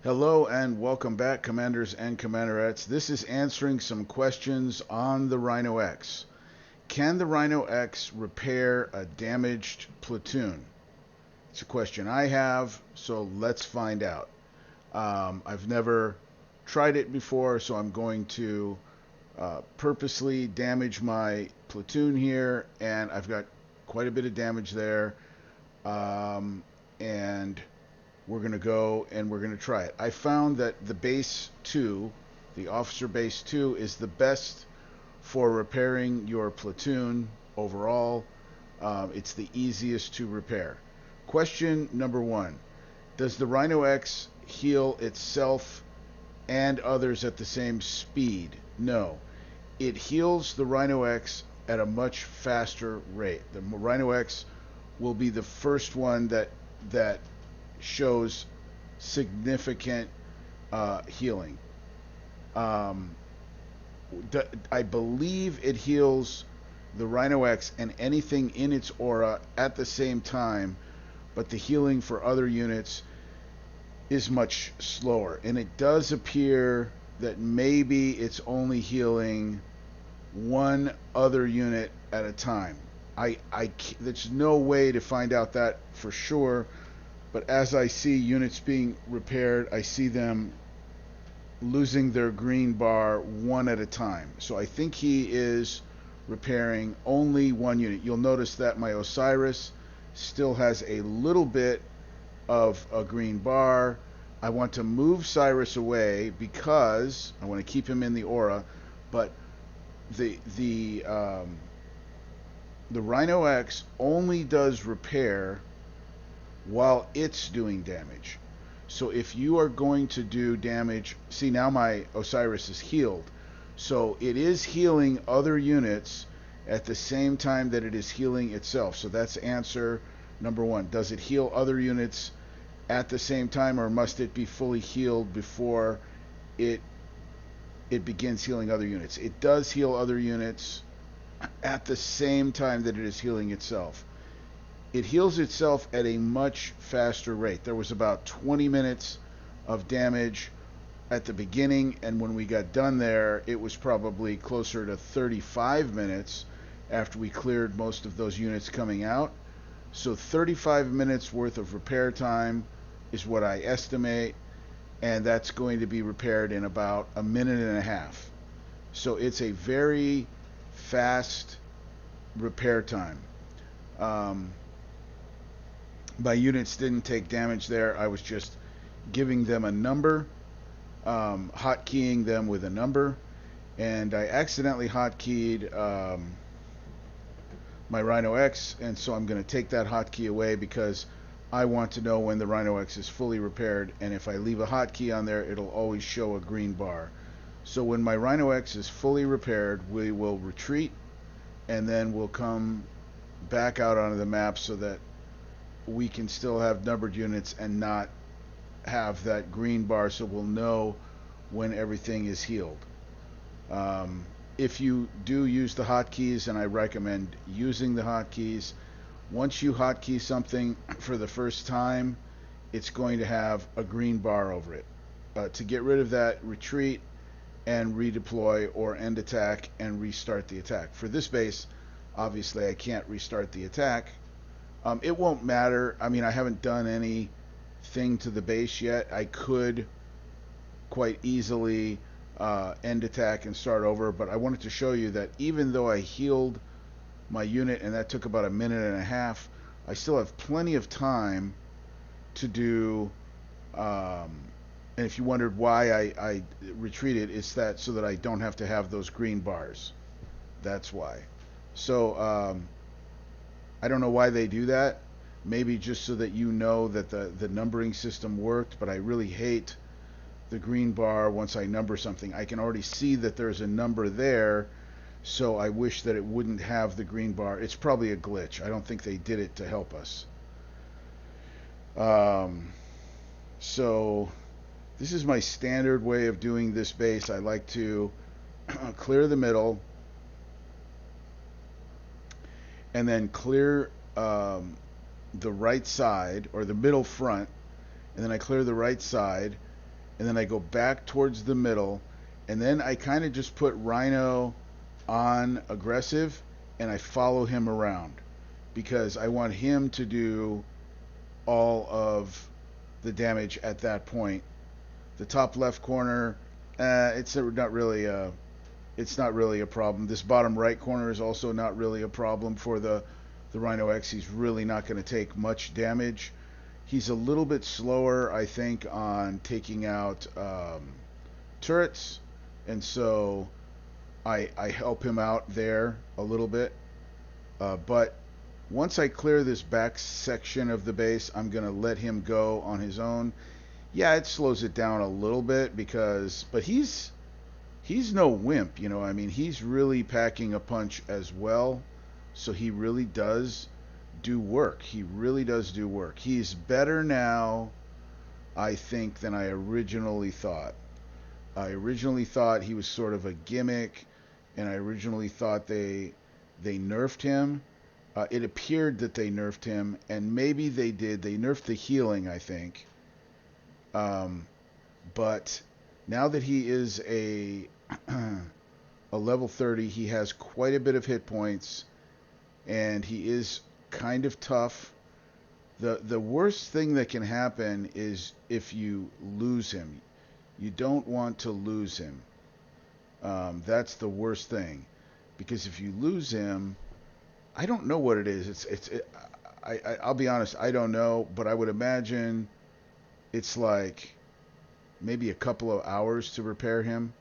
Hello and welcome back, Commanders and Commanderettes. This is answering some questions on the Rhino X. Can the Rhino X repair a damaged platoon? It's a question I have, so let's find out. I've never tried it before, so I'm going to purposely damage my platoon here, and I've got quite a bit of damage there. And we're going to go and we're going to try it. I found that the base 2, the officer base 2, is the best for repairing your platoon overall. It's the easiest to repair. Question number 1. Does the Rhino X heal itself and others at the same speed? No. It heals the Rhino X at a much faster rate. The Rhino X will be the first one that shows significant healing. Um, I believe it heals the Rhino X and anything in its aura at the same time, but the healing for other units is much slower. And it does appear that maybe it's only healing one other unit at a time. There's no way to find out that for sure, but as I see units being repaired, I see them losing their green bar one at a time. So I think he is repairing only one unit. You'll notice that my Osiris still has a little bit of a green bar. I want to move Cyrus away because I want to keep him in the aura, but the the um, the Rhino X only does repair while it's doing damage. So if you are going to do damage, see now my Osiris is healed. So it is healing other units at the same time that it is healing itself. So that's answer number 1. Does it heal other units at the same time, or must it be fully healed before it it begins healing other units? It does heal other units at the same time that it is healing itself. It heals itself at a much faster rate. There was about 20 minutes of damage at the beginning, and when we got done there, it was probably closer to 35 minutes after we cleared most of those units coming out. So 35 minutes worth of repair time is what I estimate, and that's going to be repaired in about a minute and a half. So it's a very fast repair time. Um, my units didn't take damage there. I was just giving them a number, hotkeying them with a number, and I accidentally hotkeyed my Rhino X, and so I'm going to take that hotkey away because I want to know when the Rhino X is fully repaired, and if I leave a hotkey on there, it'll always show a green bar. So when my Rhino X is fully repaired, we will retreat, and then we'll come back out onto the map so that we can still have numbered units and not have that green bar, so we'll know when everything is healed. If you do use the hotkeys, and I recommend using the hotkeys, once you hotkey something for the first time, it's going to have a green bar over it. To get rid of that, retreat and redeploy, or end attack and restart the attack. For this base, obviously I can't restart the attack. It won't matter. I mean, I haven't done anything to the base yet. I could quite easily end attack and start over, but I wanted to show you that even though I healed my unit and that took about a minute and a half, I still have plenty of time to do and if you wondered why I retreated, it's that so that I don't have to have those green bars. That's why. So I don't know why they do that. Maybe just so that you know that the numbering system worked, but I really hate the green bar once I number something. I can already see that there's a number there, so I wish that it wouldn't have the green bar. It's probably a glitch. I don't think they did it to help us. So this is my standard way of doing this base. I like to clear the middle and then clear the right side, or the middle front, and then I clear the right side, and then I go back towards the middle, and then I kind of just put Rhino on aggressive, and I follow him around because I want him to do all of the damage at that point. The top left corner, it's not really a problem. This bottom right corner is also not really a problem for the Rhino X. He's really not going to take much damage. He's a little bit slower, I think, on taking out turrets, and so I help him out there a little bit. But once I clear this back section of the base, I'm going to let him go on his own. Yeah, it slows it down a little bit but he's no wimp, you know. I mean, he's really packing a punch as well, so he really does do work. He really does do work. He's better now, I think, than I originally thought. I originally thought he was sort of a gimmick, and I originally thought they nerfed him. It appeared that they nerfed him, and maybe they did. They nerfed the healing, I think. But now that he is a level 30, he has quite a bit of hit points, and he is kind of tough. The worst thing that can happen is if you lose him. You don't want to lose him. That's the worst thing, because if you lose him, I don't know what it is. I'll be honest, I don't know, but I would imagine it's like maybe a couple of hours to repair him,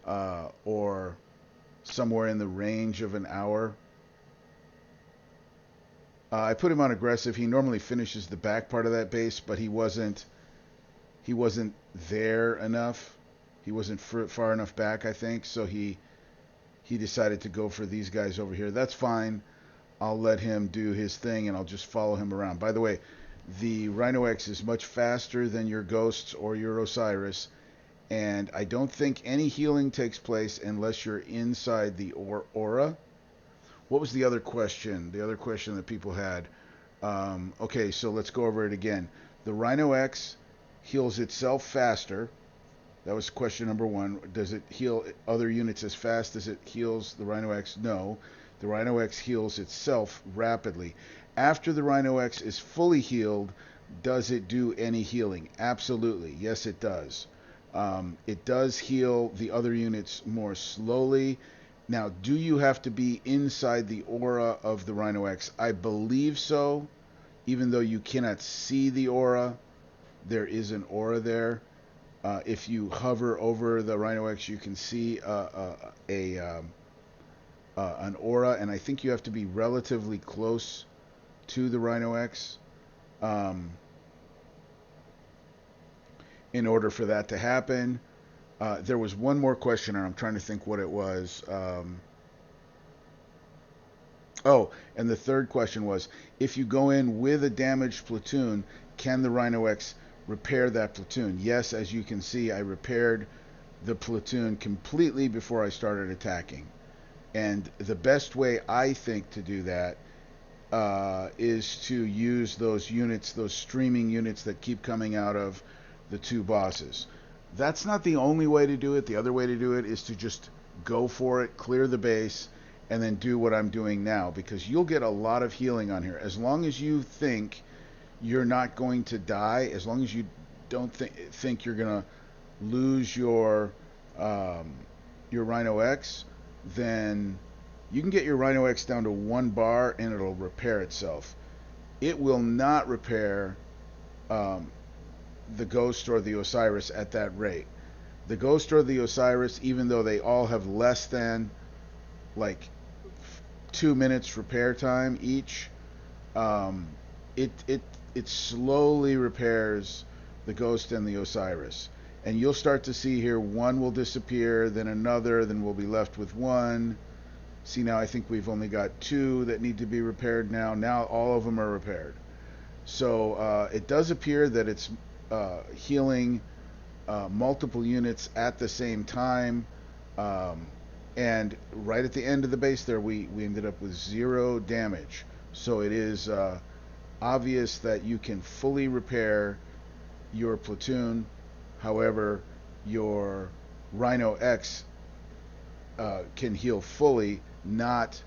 or somewhere in the range of an hour. I put him on aggressive. He normally finishes the back part of that base, but he wasn't there enough. He wasn't far enough back, I think, so he decided to go for these guys over here. That's fine. I'll let him do his thing, and I'll just follow him around. By the way, the Rhino X is much faster than your Ghosts or your Osiris, and I don't think any healing takes place unless you're inside the aura. What was the other question? The other question that people had. Okay, so let's go over it again. The Rhino X heals itself faster. That was question number one. Does it heal other units as fast as it heals the Rhino X? No. The Rhino X heals itself rapidly. After the Rhino X is fully healed, does it do any healing? Absolutely. Yes, it does. It does heal the other units more slowly. Now, do you have to be inside the aura of the Rhino X? I believe so. Even though you cannot see the aura, there is an aura there. If you hover over the Rhino X, you can see an aura, and I think you have to be relatively close to the Rhino X in order for that to happen. There was one more question, and I'm trying to think what it was. And the third question was, if you go in with a damaged platoon, can the Rhino X repair that platoon? Yes, as you can see, I repaired the platoon completely before I started attacking. And the best way, I think, to do that is to use those units, those streaming units that keep coming out of the two bosses. That's not the only way to do it. The other way to do it is to just go for it, clear the base, and then do what I'm doing now, because you'll get a lot of healing on here. As long as you think you're not going to die, as long as you don't think you're going to lose your Rhino X, then you can get your Rhino X down to 1 bar and it'll repair itself. It will not repair the Ghost or the Osiris at that rate. The Ghost or the Osiris, even though they all have less than like 2 minutes repair time each, it slowly repairs the Ghost and the Osiris. And you'll start to see here, one will disappear, then another, then we'll be left with one. See, now I think we've only got 2 that need to be repaired now. Now all of them are repaired. So it does appear that it's healing multiple units at the same time. And right at the end of the base there, we ended up with 0 damage. So it is obvious that you can fully repair your platoon However, your Rhino X can heal fully, not